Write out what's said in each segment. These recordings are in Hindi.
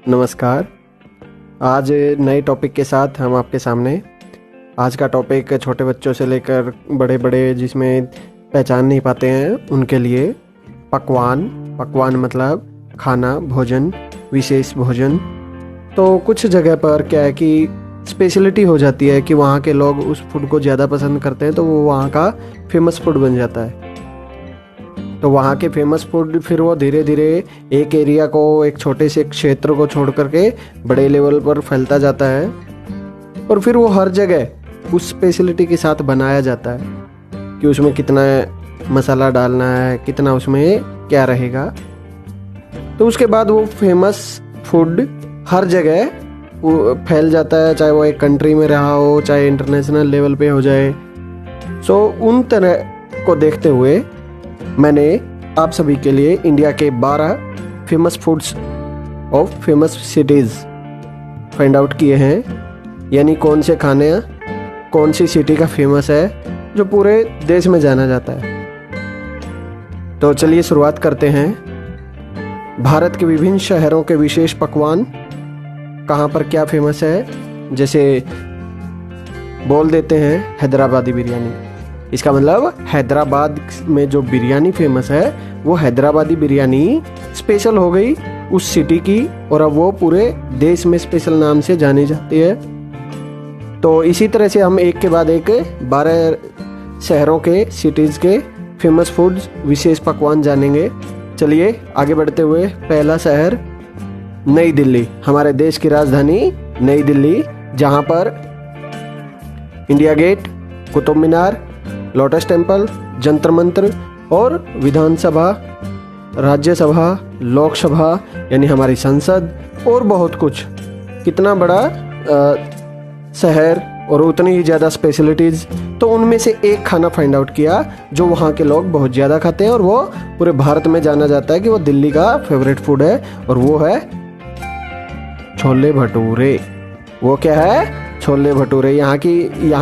नमस्कार। आज नए टॉपिक के साथ हम आपके सामने। आज का टॉपिक छोटे बच्चों से लेकर बड़े बड़े जिसमें पहचान नहीं पाते हैं उनके लिए पकवान। पकवान मतलब खाना, भोजन, विशेष भोजन। तो कुछ जगह पर क्या है कि स्पेशलिटी हो जाती है कि वहाँ के लोग उस फूड को ज़्यादा पसंद करते हैं, तो वो वहाँ का फेमस फूड बन जाता है। तो वहाँ के फेमस फूड फिर वो धीरे धीरे एक एरिया को, एक छोटे से क्षेत्र को छोड़ करके बड़े लेवल पर फैलता जाता है और फिर वो हर जगह उस स्पेशलिटी के साथ बनाया जाता है कि उसमें कितना मसाला डालना है, कितना उसमें क्या रहेगा। तो उसके बाद वो फेमस फूड हर जगह फैल जाता है, चाहे वो एक कंट्री में रहा हो, चाहे इंटरनेशनल लेवल पे हो जाए। सो उन तरह को देखते हुए मैंने आप सभी के लिए इंडिया के 12 famous foods of famous cities find out किए हैं, यानी कौन से खाने कौन सी सिटी का फेमस है जो पूरे देश में जाना जाता है। तो चलिए शुरुआत करते हैं। भारत के विभिन्न शहरों के विशेष पकवान कहाँ पर क्या फेमस है। जैसे बोल देते हैं हैदराबादी बिरयानी। इसका मतलब हैदराबाद में जो बिरयानी फेमस है वो हैदराबादी बिरयानी स्पेशल हो गई उस सिटी की, और अब वो पूरे देश में स्पेशल नाम से जानी जाती है। तो इसी तरह से हम एक के बाद एक 12 शहरों के, सिटीज़ के फेमस फूड्स, विशेष पकवान जानेंगे। चलिए आगे बढ़ते हुए, पहला शहर नई दिल्ली, हमारे देश की राजधानी नई दिल्ली, जहाँ पर India gate, Qutub Minar, lotus temple, Jantar मंत्र और विधानसभा, राज्यसभा, लोकसभा यानी हमारी संसद और बहुत कुछ। कितना बड़ा शहर और उतनी ही ज़्यादा स्पेशलिटीज़। तो उनमें से एक खाना फाइंड आउट किया जो वहाँ के लोग बहुत ज़्यादा खाते हैं और वो पूरे भारत में जाना जाता है कि वो दिल्ली का फेवरेट फूड है, और वो है छोले भटूरे। वो क्या है? छोले भटूरे। यहाँ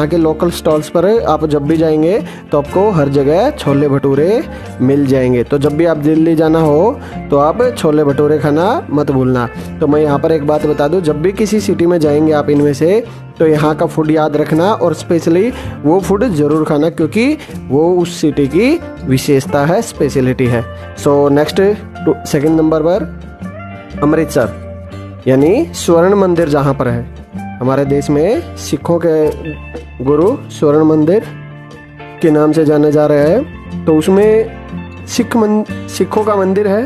के लोकल स्टॉल्स पर आप जब भी जाएंगे तो आपको हर जगह छोले भटूरे मिल जाएंगे। तो जब भी आप दिल्ली जाना हो तो आप छोले भटूरे खाना मत भूलना। तो मैं यहाँ पर एक बात बता दूँ, जब भी किसी सिटी में जाएंगे आप इनमें से, तो यहाँ का फूड याद रखना और स्पेशली वो फूड ज़रूर खाना, क्योंकि वो उस सिटी की विशेषता है, स्पेशलिटी है। सो नेक्स्ट, सेकंड नंबर पर अमृतसर, यानी स्वर्ण मंदिर जहाँ पर है। हमारे देश में सिखों के गुरु स्वर्ण मंदिर के नाम से जाना जा रहा है। तो उसमें सिखों का मंदिर है,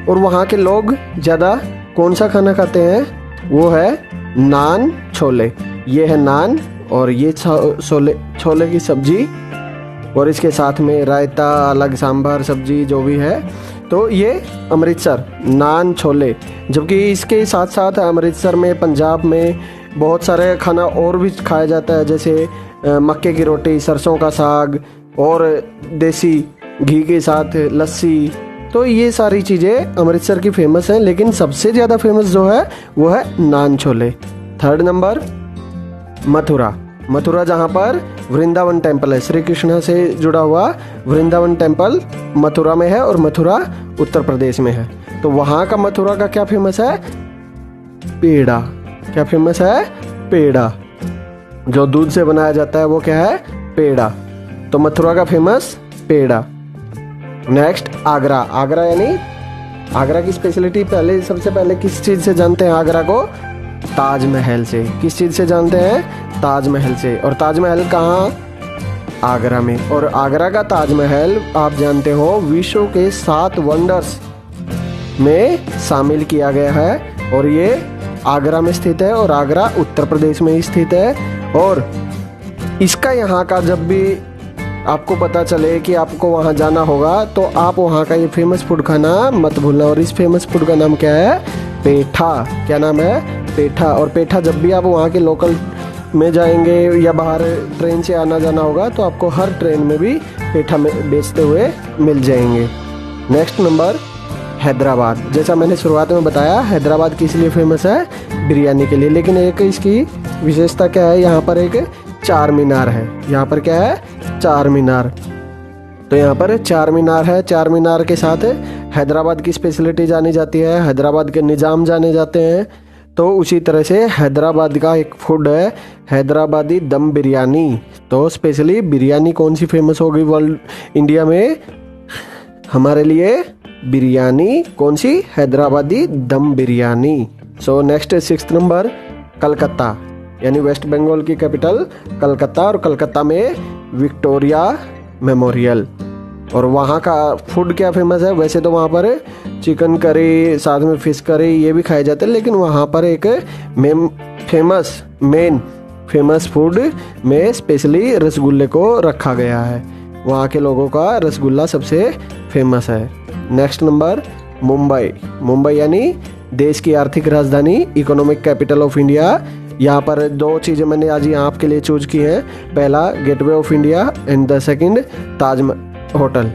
और वहाँ के लोग ज़्यादा कौन सा खाना खाते हैं? वो है नान छोले। ये है नान और ये छोले की सब्जी, और इसके साथ में रायता, अलग सांभर, सब्जी जो भी है। तो ये अमृतसर नान छोले। जबकि इसके साथ साथ अमृतसर में, पंजाब में बहुत सारे खाना और भी खाया जाता है, जैसे मक्के की रोटी, सरसों का साग और देसी घी के साथ लस्सी। तो ये सारी चीज़ें अमृतसर की फेमस हैं, लेकिन सबसे ज़्यादा फेमस जो है वो है नान छोले। Third number Mathura. मथुरा जहाँ पर वृंदावन टेम्पल है, श्री कृष्ण से जुड़ा हुआ वृंदावन टेम्पल मथुरा में है, और मथुरा उत्तर प्रदेश में है। तो वहाँ का मथुरा का क्या फेमस है? पेड़ा। क्या फेमस है? पेड़ा। जो दूध से बनाया जाता है वो क्या है? पेड़ा। तो मथुरा का फेमस पेड़ा। नेक्स्ट आगरा। आगरा यानी आगरा की स्पेशलिटी सबसे पहले किस चीज़ से जानते हैं आगरा को? ताजमहल से। किस चीज़ से जानते हैं? ताजमहल से। और ताजमहल कहाँ? आगरा में। और आगरा का ताजमहल आप जानते हो विश्व के 7 वंडर्स में शामिल किया गया है, और ये आगरा में स्थित है, और आगरा उत्तर प्रदेश में ही स्थित है। और इसका यहाँ का जब भी आपको पता चले कि आपको वहाँ जाना होगा, तो आप वहाँ का ये फेमस फूड खाना मत भूलना। और इस फेमस फूड का नाम क्या है? पेठा। क्या नाम है? पेठा। और पेठा जब भी आप वहाँ के लोकल में जाएंगे या बाहर ट्रेन से आना जाना होगा, तो आपको हर ट्रेन में भी पेठा बेचते हुए मिल जाएंगे। Next number Hyderabad. जैसा मैंने शुरुआत में बताया, हैदराबाद किस लिए फेमस है? बिरयानी के लिए। लेकिन एक इसकी विशेषता क्या है? यहाँ पर एक चार मीनार है। यहाँ पर क्या है? चार मीनार। तो यहाँ पर चार मीनार है। चार मीनार के साथ हैदराबाद की स्पेशलिटी जानी जाती है, हैदराबाद के निज़ाम जाने जाते हैं, तो उसी तरह से हैदराबाद का एक फूड है हैदराबादी दम बिरयानी। तो स्पेशली बिरयानी कौन सी फेमस होगी वर्ल्ड इंडिया में हमारे लिए? बिरयानी कौन सी? हैदराबादी दम biryani. So next 6th number, Calcutta, यानी वेस्ट बंगाल की कैपिटल कलकत्ता, और कलकत्ता में विक्टोरिया मेमोरियल। और वहाँ का फूड क्या फेमस है? वैसे तो वहाँ पर चिकन करी साथ में फिश करी ये भी खाए जाते हैं, लेकिन वहाँ पर एक मेन फेमस फूड में स्पेशली रसगुल्ले को रखा गया है। वहाँ के लोगों का रसगुल्ला सबसे फेमस है। Next number, Mumbai. मुंबई यानी देश की आर्थिक राजधानी, इकोनॉमिक कैपिटल ऑफ इंडिया। यहाँ पर 2 चीज़ें मैंने आज यहाँ आपके लिए चूज की हैं। पहला gateway of India and the second Taj hotel.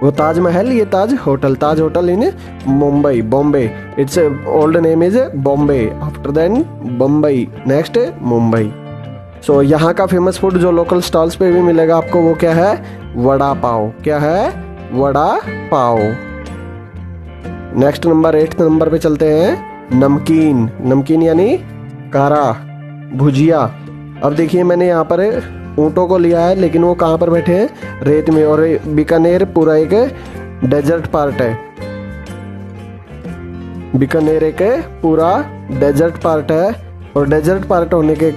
वो ताजमहल, ये Taj hotel in Mumbai, Bombay. It's old name is Bombay, after then Bambai, next Mumbai. So यहाँ का फेमस फूड जो लोकल स्टॉल्स पे भी मिलेगा आपको, वो क्या है? वड़ा पाव। क्या है? Vada pav. Next number 8th number पे चलते हैं, नमकीन। नमकीन यानी कारा, भुजिया। अब देखिए मैंने यहाँ पर ऊँटों को लिया है, लेकिन वो कहाँ पर बैठे हैं? रेत में। और बीकानेर पूरा एक डेजर्ट पार्ट है। बीकानेर एक पूरा डेजर्ट पार्ट है, और डेजर्ट पार्ट होने के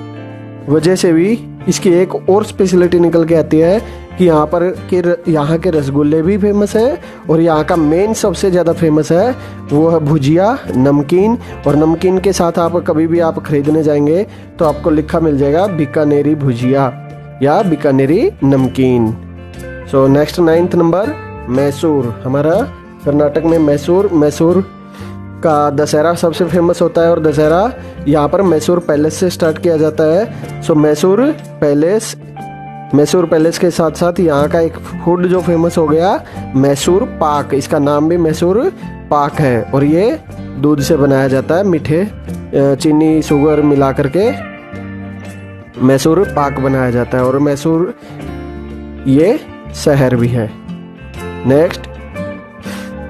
वजह से भी इसकी एक और स्पेशलिटी निकल के आती है कि यहाँ के रसगुल्ले भी फेमस हैं, और यहाँ का मेन सबसे ज़्यादा फेमस है वो है भुजिया, नमकीन। और नमकीन के साथ आप कभी भी आप खरीदने जाएंगे तो आपको लिखा मिल जाएगा बीकानेरी भुजिया या बीकानेरी नमकीन। So next 9th number, Mysore. हमारा कर्नाटक में मैसूर का दशहरा सबसे फेमस होता है, और दशहरा यहाँ पर मैसूर पैलेस से स्टार्ट किया जाता है। सो मैसूर पैलेस के साथ साथ यहाँ का एक फूड जो फेमस हो गया, मैसूर पाक। इसका नाम भी मैसूर पाक है, और ये दूध से बनाया जाता है, मीठे चीनी शुगर मिला करके मैसूर पाक बनाया जाता है। और मैसूर ये शहर भी है। नेक्स्ट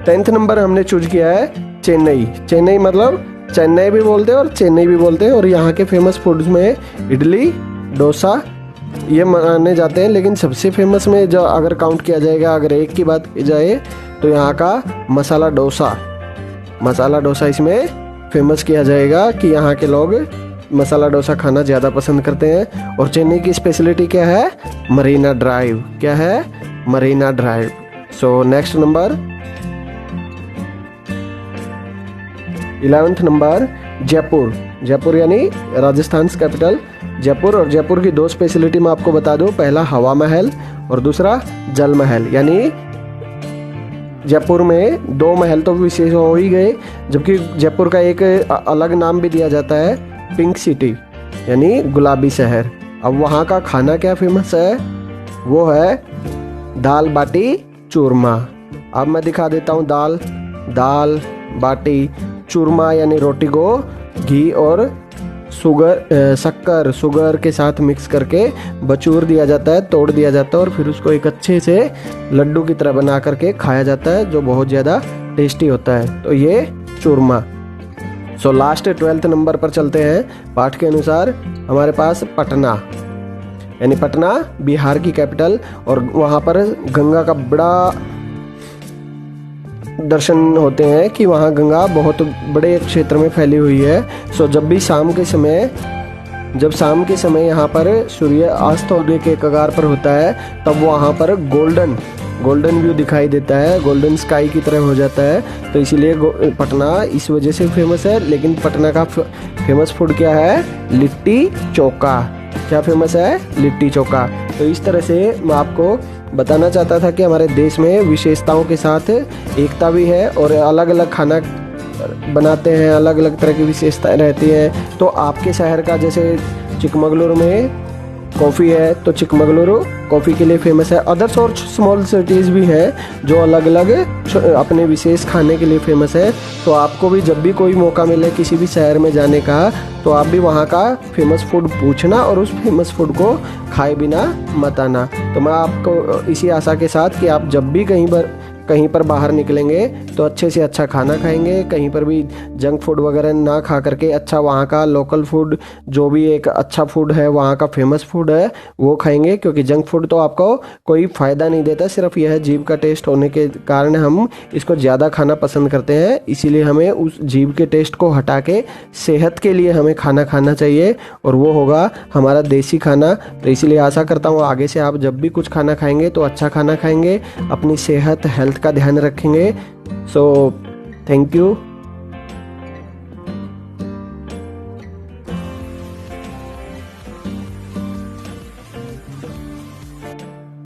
10th नंबर हमने चूज किया है चेन्नई। चेन्नई मतलब चेन्नई भी बोलते हैं और चेन्नई भी बोलते हैं, और यहाँ के फेमस फूड्स में इडली, डोसा ये माने जाते हैं। लेकिन सबसे फेमस में जो अगर काउंट किया जाएगा, अगर एक की बात की जाए, तो यहाँ का मसाला डोसा इसमें फेमस किया जाएगा कि यहाँ के लोग मसाला डोसा खाना ज़्यादा पसंद करते हैं। और चेन्नई की स्पेशलिटी क्या है? मरीना ड्राइव। क्या है? Marina drive. So next number 11th number, Jaipur यानी राजस्थान कैपिटल जयपुर। और जयपुर की 2 स्पेशलिटी मैं आपको बता दूं। पहला हवा महल और दूसरा जल महल। यानी जयपुर में 2 महल तो विशेष हो ही गए, जबकि जयपुर का एक अलग नाम भी दिया जाता है, पिंक सिटी यानी गुलाबी शहर। अब वहाँ का खाना क्या फेमस है? वो है दाल बाटी चूरमा। अब मैं दिखा देता हूँ। दाल बाटी चूरमा यानी रोटी को घी और शुगर के साथ मिक्स करके बचूर दिया जाता है, तोड़ दिया जाता है, और फिर उसको एक अच्छे से लड्डू की तरह बना करके खाया जाता है, जो बहुत ज़्यादा टेस्टी होता है। तो ये चूरमा। सो लास्ट 12th नंबर पर चलते हैं। पाठ के अनुसार हमारे पास पटना, यानी पटना बिहार की कैपिटल, और वहाँ पर गंगा का बड़ा दर्शन होते हैं कि वहाँ गंगा बहुत बड़े क्षेत्र में फैली हुई है। सो जब शाम के समय यहाँ पर सूर्य अस्त होने के कगार पर होता है, तब वहाँ पर गोल्डन व्यू दिखाई देता है, गोल्डन स्काई की तरह हो जाता है। तो इसीलिए पटना इस वजह से फेमस है। लेकिन पटना का फेमस फूड क्या है? लिट्टी चोखा। क्या फेमस है? लिट्टी चोखा। तो इस तरह से मैं आपको बताना चाहता था कि हमारे देश में विशेषताओं के साथ एकता भी है, और अलग अलग खाना बनाते हैं, अलग अलग तरह की विशेषताएं रहती हैं। तो आपके शहर का, जैसे चिकमगलुरु में कॉफ़ी है, तो चिकमगलुरु कॉफ़ी के लिए फेमस है। अदर्स और स्मॉल सिटीज़ भी हैं जो अलग अलग अपने विशेष खाने के लिए फेमस है। तो आपको भी जब भी कोई मौका मिले किसी भी शहर में जाने का, तो आप भी वहाँ का फेमस फूड पूछना और उस फेमस फूड को खाए बिना मत आना। तो मैं आपको इसी आशा के साथ कि आप जब भी कहीं पर बाहर निकलेंगे तो अच्छे से अच्छा खाना खाएंगे, कहीं पर भी जंक फूड वगैरह ना खा करके अच्छा वहाँ का लोकल फूड जो भी एक अच्छा फूड है, वहाँ का फेमस फूड है, वो खाएंगे। क्योंकि जंक फूड तो आपको कोई फ़ायदा नहीं देता, सिर्फ यह जीभ का टेस्ट होने के कारण हम इसको ज़्यादा खाना पसंद करते हैं। इसीलिए हमें उस जीभ के टेस्ट को हटा के सेहत के लिए हमें खाना खाना चाहिए, और वो होगा हमारा देसी खाना। तो इसीलिए आशा करता हूँ आगे से आप जब भी कुछ खाना खाएंगे तो अच्छा खाना खाएंगे, अपनी सेहत हेल्थ का ध्यान रखेंगे। So thank you.